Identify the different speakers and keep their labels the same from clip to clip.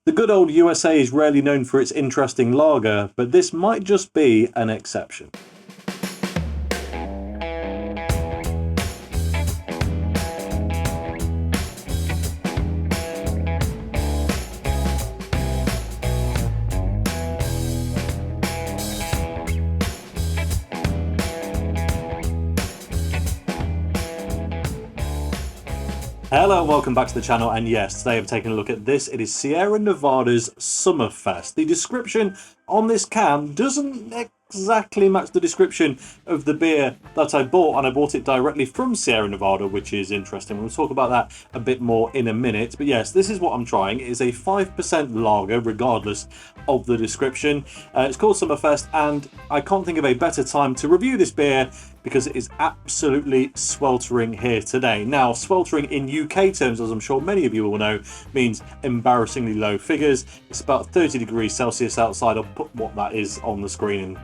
Speaker 1: The good old USA is rarely known for its interesting lager, but this might just be an exception. Hello and welcome back to the channel, and yes, today I'm taking a look at this. It is Sierra Nevada's Summerfest. The description on this can doesn't exactly match the description of the beer that I bought, and I bought it directly from Sierra Nevada, which is interesting. We'll talk about that a bit more in a minute. But yes, this is what I'm trying. It is a 5% lager, regardless of the description. It's called Summerfest, and I can't think of a better time to review this beer because it is absolutely sweltering here today. Now, sweltering in UK terms, as I'm sure many of you will know, means embarrassingly low figures. It's about 30 degrees Celsius outside. I'll put what that is on the screen in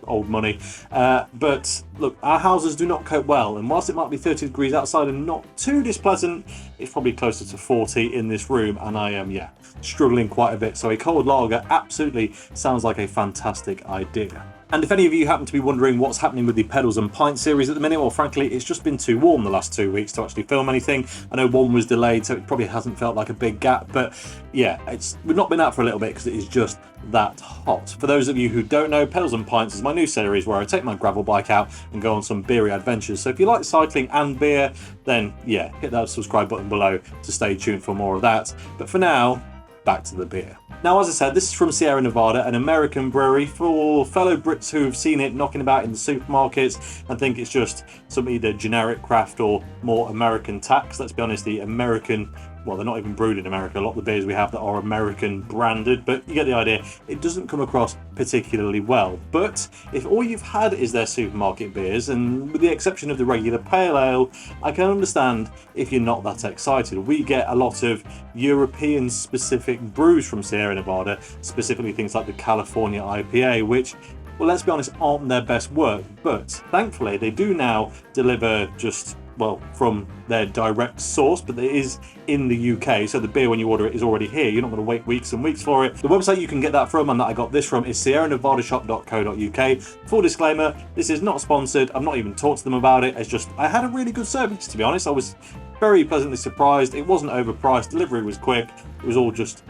Speaker 1: old money. But look, our houses do not cope well, and whilst it might be 30 degrees outside and not too displeasant, it's probably closer to 40 in this room, and I am, struggling quite a bit. So a cold lager absolutely sounds like a fantastic idea. And if any of you happen to be wondering what's happening with the Pedals and Pints series at the minute, well, frankly, it's just been too warm the last 2 weeks to actually film anything. I know one was delayed, so it probably hasn't felt like a big gap, but yeah, we've not been out for a little bit because it is just that hot. For those of you who don't know, Pedals and Pints is my new series where I take my gravel bike out and go on some beery adventures. So if you like cycling and beer, then yeah, hit that subscribe button below to stay tuned for more of that. But for now, back to the beer. Now, as I said, this is from Sierra Nevada, an American brewery. For fellow Brits who've seen it knocking about in the supermarkets and think it's just some either generic craft or more American tax, let's be honest, the American, well, they're not even brewed in America. A lot of the beers we have that are American branded, but you get the idea. It doesn't come across particularly well. But if all you've had is their supermarket beers, and with the exception of the regular pale ale, I can understand if you're not that excited. We get a lot of European specific brews from Sierra Nevada, specifically things like the California IPA, which, well, let's be honest, aren't their best work. But thankfully, they do now deliver just, well, from their direct source, but it is in the UK, so the beer when you order it is already here. You're not going to wait weeks and weeks for it. The website you can get that from, and that I got this from, is sierranevadashop.co.uk. Full disclaimer, this is not sponsored. I've not even talked to them about it. It's just, I had a really good service, to be honest. I was very pleasantly surprised. It wasn't overpriced, delivery was quick. It was all just,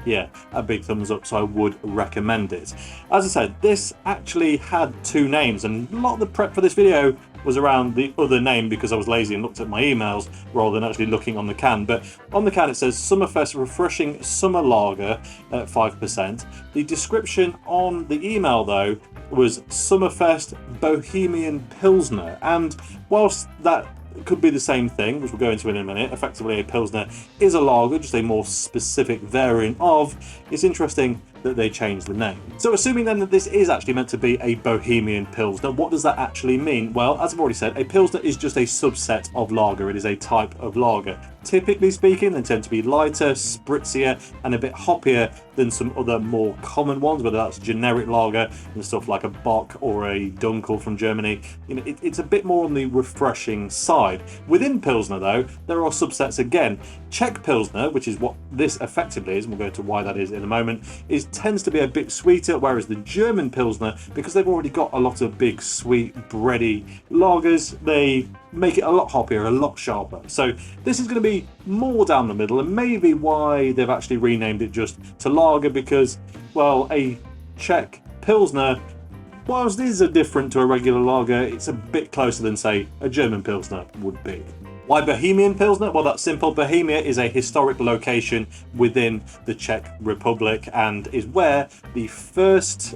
Speaker 1: a big thumbs up, so I would recommend it. As I said, this actually had two names, and a lot of the prep for this video was around the other name because I was lazy and looked at my emails rather than actually looking on the can. But on the can it says Summerfest Refreshing Summer Lager at 5%. The description on the email though was Summerfest Bohemian Pilsner, and whilst that could be the same thing, which we'll go into in a minute, effectively a Pilsner is a lager, just a more specific variant of, it's interesting that they changed the name. So assuming then that this is actually meant to be a Bohemian Pilsner, what does that actually mean? Well, as I've already said, a Pilsner is just a subset of lager. It is a type of lager. Typically speaking, they tend to be lighter, spritzier, and a bit hoppier than some other more common ones, whether that's generic lager and stuff like a Bock or a Dunkel from Germany. It's a bit more on the refreshing side. Within Pilsner, though, there are subsets again. Czech Pilsner, which is what this effectively is, and we'll go to why that is in a moment, tends to be a bit sweeter, whereas the German Pilsner, because they've already got a lot of big, sweet, bready lagers, they make it a lot hoppier, a lot sharper. So this is going to be more down the middle, and maybe why they've actually renamed it just to lager, because, well, a Czech Pilsner, whilst these are different to a regular lager, it's a bit closer than, say, a German Pilsner would be. Why Bohemian Pilsner? Well, that's simple. Bohemia is a historic location within the Czech Republic and is where the first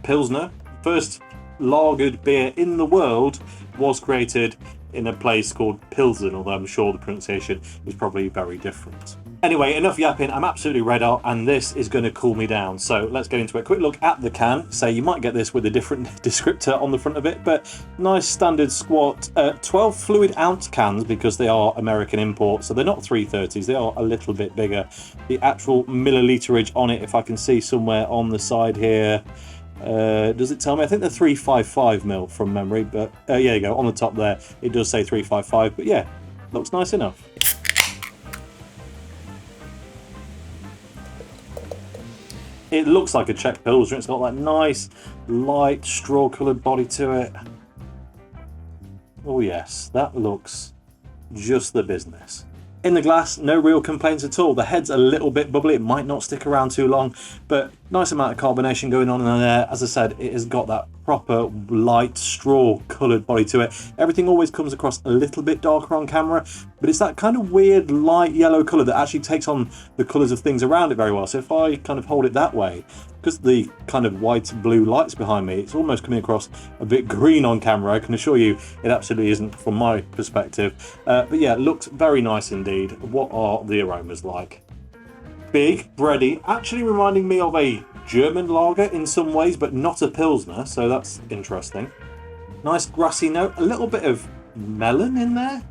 Speaker 1: Pilsner, first lagered beer in the world was created in a place called Pilsen, although I'm sure the pronunciation is probably very different. Anyway, enough yapping. I'm absolutely red hot, and this is going to cool me down. So let's get into it. Quick look at the can. So you might get this with a different descriptor on the front of it, but nice standard squat 12 fluid ounce cans because they are American imports. So they're not 330s. They are a little bit bigger. The actual milliliterage on it, if I can see somewhere on the side here, does it tell me? I think they're 355 mil from memory, but yeah, you go on the top there. It does say 355, but yeah, looks nice enough. It looks like a Czech Pilsner. It's got that nice, light, straw-coloured body to it. Oh yes, that looks just the business. In the glass, no real complaints at all. The head's a little bit bubbly. It might not stick around too long, but nice amount of carbonation going on in there. As I said, it has got that proper light straw coloured body to it. Everything always comes across a little bit darker on camera, but it's that kind of weird light yellow colour that actually takes on the colours of things around it very well. So if I kind of hold it that way, because the kind of white blue lights behind me, it's almost coming across a bit green on camera. I can assure you it absolutely isn't from my perspective. But yeah, it looks very nice indeed. What are the aromas like? Big, bready, actually reminding me of a German lager in some ways, but not a Pilsner, so that's interesting. Nice grassy note, a little bit of melon in there.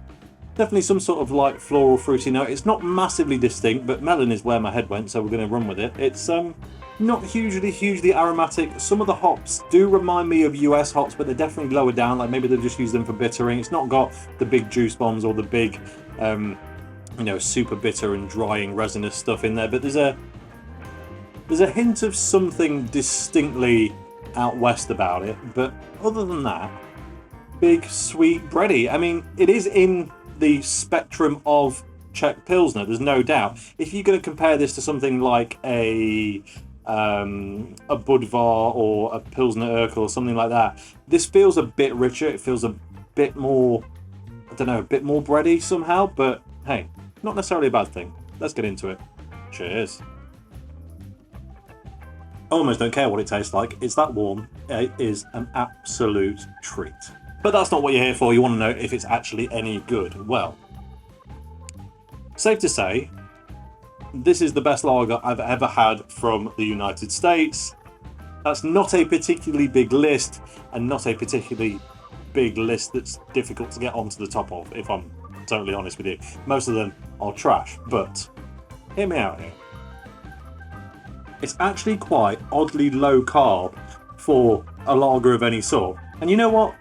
Speaker 1: Definitely some sort of like floral fruity note. It's not massively distinct, but melon is where my head went, so we're going to run with it. It's not hugely aromatic. Some of the hops do remind me of US hops, but they're definitely lower down, like maybe they've just used them for bittering. It's not got the big juice bombs or the big you know, super bitter and drying resinous stuff in there, but there's a hint of something distinctly out west about it. But other than that, big, sweet, bready. I mean, it is in the spectrum of Czech Pilsner, there's no doubt. If you're going to compare this to something like a Budvar or a Pilsner Urquell or something like that, this feels a bit richer. It feels a bit more, I don't know, a bit more bready somehow, but hey, not necessarily a bad thing. Let's get into it. Cheers. I almost don't care what it tastes like. It's that warm. It is an absolute treat. But that's not what you're here for. You want to know if it's actually any good. Well, safe to say, this is the best lager I've ever had from the United States. That's not a particularly big list, and not a particularly big list that's difficult to get onto the top of, if I'm totally honest with you. Most of them are trash, but hear me out here. It's actually quite oddly low carb for a lager of any sort. And you know what?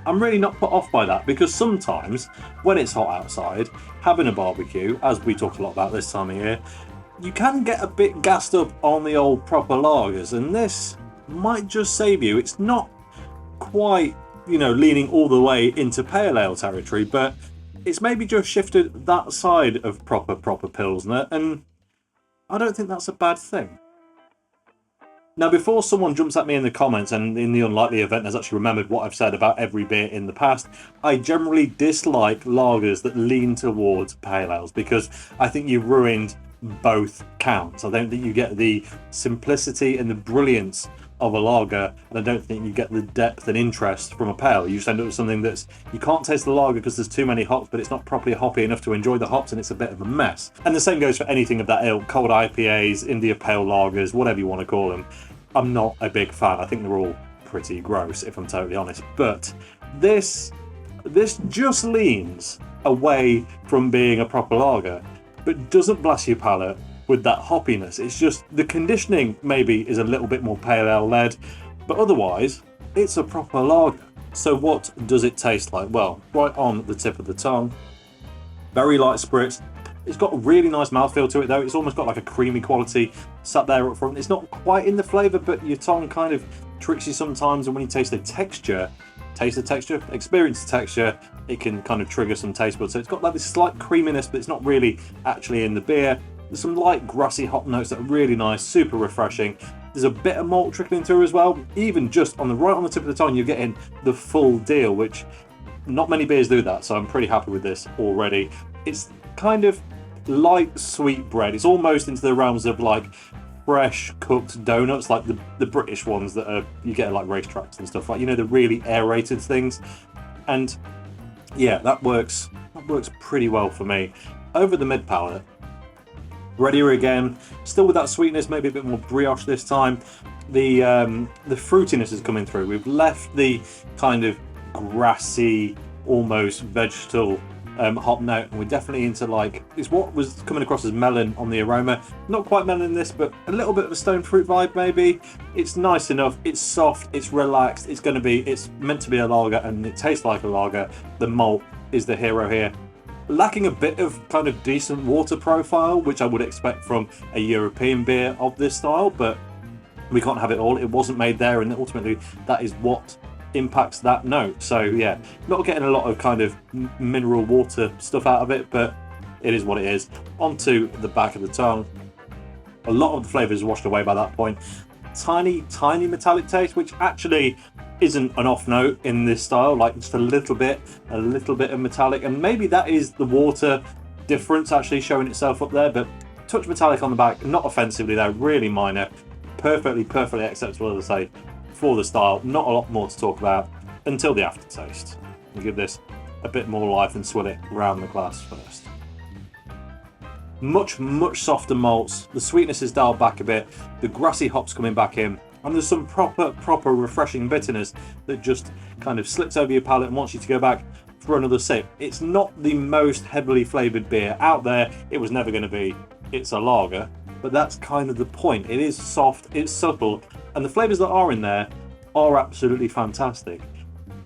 Speaker 1: I'm really not put off by that, because sometimes when it's hot outside, having a barbecue, as we talk a lot about this time of year, you can get a bit gassed up on the old proper lagers, and this might just save you. It's not quite, you know, leaning all the way into pale ale territory, but it's maybe just shifted that side of proper Pilsner, and I don't think that's a bad thing. Now, before someone jumps at me in the comments and in the unlikely event has actually remembered what I've said about every beer in the past, I generally dislike lagers that lean towards pale ales, because I think you've ruined both counts. I don't think you get the simplicity and the brilliance of a lager, and I don't think you get the depth and interest from a pale. You just end up with something that's, you can't taste the lager because there's too many hops, but it's not properly hoppy enough to enjoy the hops, and it's a bit of a mess. And the same goes for anything of that ilk, cold IPAs, India Pale lagers, whatever you want to call them. I'm not a big fan. I think they're all pretty gross, if I'm totally honest. But this just leans away from being a proper lager, but doesn't blast your palate with that hoppiness. It's just the conditioning maybe is a little bit more pale ale led, but otherwise it's a proper lager. So what does it taste like? Well, right on the tip of the tongue, very light spritz. It's got a really nice mouthfeel to it though. It's almost got like a creamy quality sat there up front. It's not quite in the flavour, but your tongue kind of tricks you sometimes, and when you taste the texture, experience the texture, it can kind of trigger some taste buds. So it's got like this slight creaminess, but it's not really actually in the beer. There's some light grassy hop notes that are really nice, super refreshing. There's a bit of malt trickling through as well. Even just on the tip of the tongue, you're getting the full deal, which not many beers do that, so I'm pretty happy with this already. It's kind of light sweet bread. It's almost into the realms of like fresh cooked donuts, like the British ones that are, you get at like racetracks and stuff, like, you know, the really aerated things. And yeah, that works pretty well for me. Over the mid-palate, breadier again, still with that sweetness, maybe a bit more brioche this time. The fruitiness is coming through. We've left the kind of grassy, almost vegetal hop note, and we're definitely into like, it's what was coming across as melon on the aroma. Not quite melon in this, but a little bit of a stone fruit vibe maybe. It's nice enough, it's soft, it's relaxed, it's meant to be a lager, and it tastes like a lager. The malt is the hero here. Lacking a bit of kind of decent water profile, which I would expect from a European beer of this style, but we can't have it all. It wasn't made there, and ultimately that is what impacts that note. So yeah, not getting a lot of kind of mineral water stuff out of it, but it is what it is. Onto the back of the tongue. A lot of the flavour is washed away by that point. Tiny metallic taste, which actually isn't an off note in this style, like just a little bit of metallic, and maybe that is the water difference actually showing itself up there, but touch metallic on the back, not offensively though, really minor, perfectly acceptable, as I say, for the style. Not a lot more to talk about until the aftertaste. We'll give this a bit more life and swill it around the glass first. Much softer malts, the sweetness is dialed back a bit, the grassy hops coming back in, and there's some proper refreshing bitterness that just kind of slips over your palate and wants you to go back for another sip. It's not the most heavily flavoured beer out there. It was never going to be. It's a lager, but that's kind of the point. It is soft, it's subtle, and the flavours that are in there are absolutely fantastic.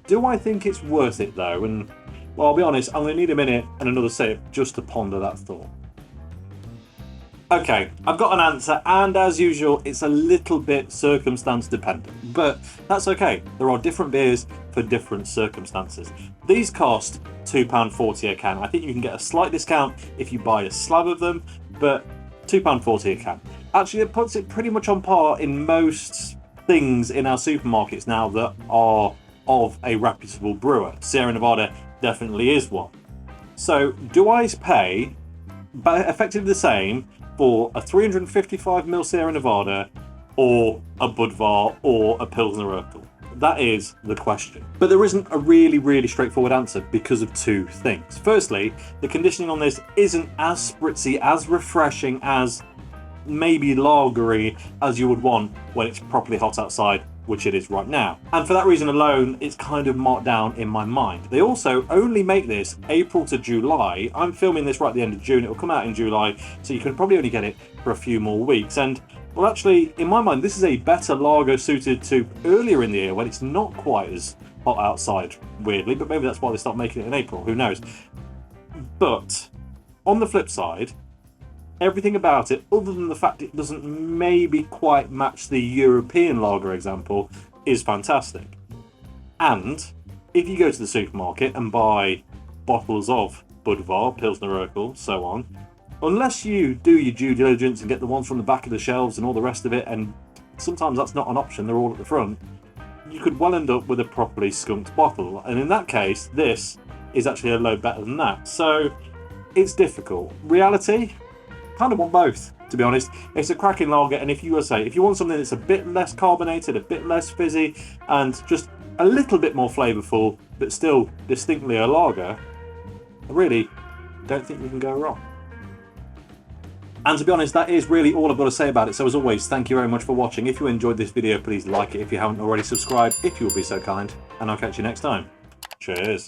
Speaker 1: Do I think it's worth it though? And well, I'll be honest, I'm going to need a minute and another sip just to ponder that thought. Okay, I've got an answer, and as usual, it's a little bit circumstance dependent, but that's okay. There are different beers for different circumstances. These cost £2.40 a can. I think you can get a slight discount if you buy a slab of them, but £2.40 a can. Actually, it puts it pretty much on par in most things in our supermarkets now that are of a reputable brewer. Sierra Nevada definitely is one. So, do I pay effectively the same for a 355ml Sierra Nevada or a Budvar or a Pilsner Urquell? That is the question. But there isn't a really straightforward answer because of two things. Firstly, the conditioning on this isn't as spritzy, as refreshing, as maybe lagery as you would want when it's properly hot outside, which it is right now. And for that reason alone, it's kind of marked down in my mind. They also only make this April to July. I'm filming this right at the end of June. It will come out in July, so you can probably only get it for a few more weeks. And well, actually, in my mind, this is a better lager suited to earlier in the year when it's not quite as hot outside, weirdly, but maybe that's why they stopped making it in April, who knows. But on the flip side, everything about it, other than the fact it doesn't maybe quite match the European lager example, is fantastic. And if you go to the supermarket and buy bottles of Budvar, Pilsner Urquell, so on, unless you do your due diligence and get the ones from the back of the shelves and all the rest of it, and sometimes that's not an option, they're all at the front, you could well end up with a properly skunked bottle. And in that case, this is actually a load better than that. So it's difficult. Reality? Kind of want both, to be honest. It's a cracking lager, and if you want something that's a bit less carbonated, a bit less fizzy, and just a little bit more flavourful, but still distinctly a lager, I really don't think you can go wrong. And to be honest, that is really all I've got to say about it. So as always, thank you very much for watching. If you enjoyed this video, please like it. If you haven't already, subscribe if you will be so kind, and I'll catch you next time. Cheers.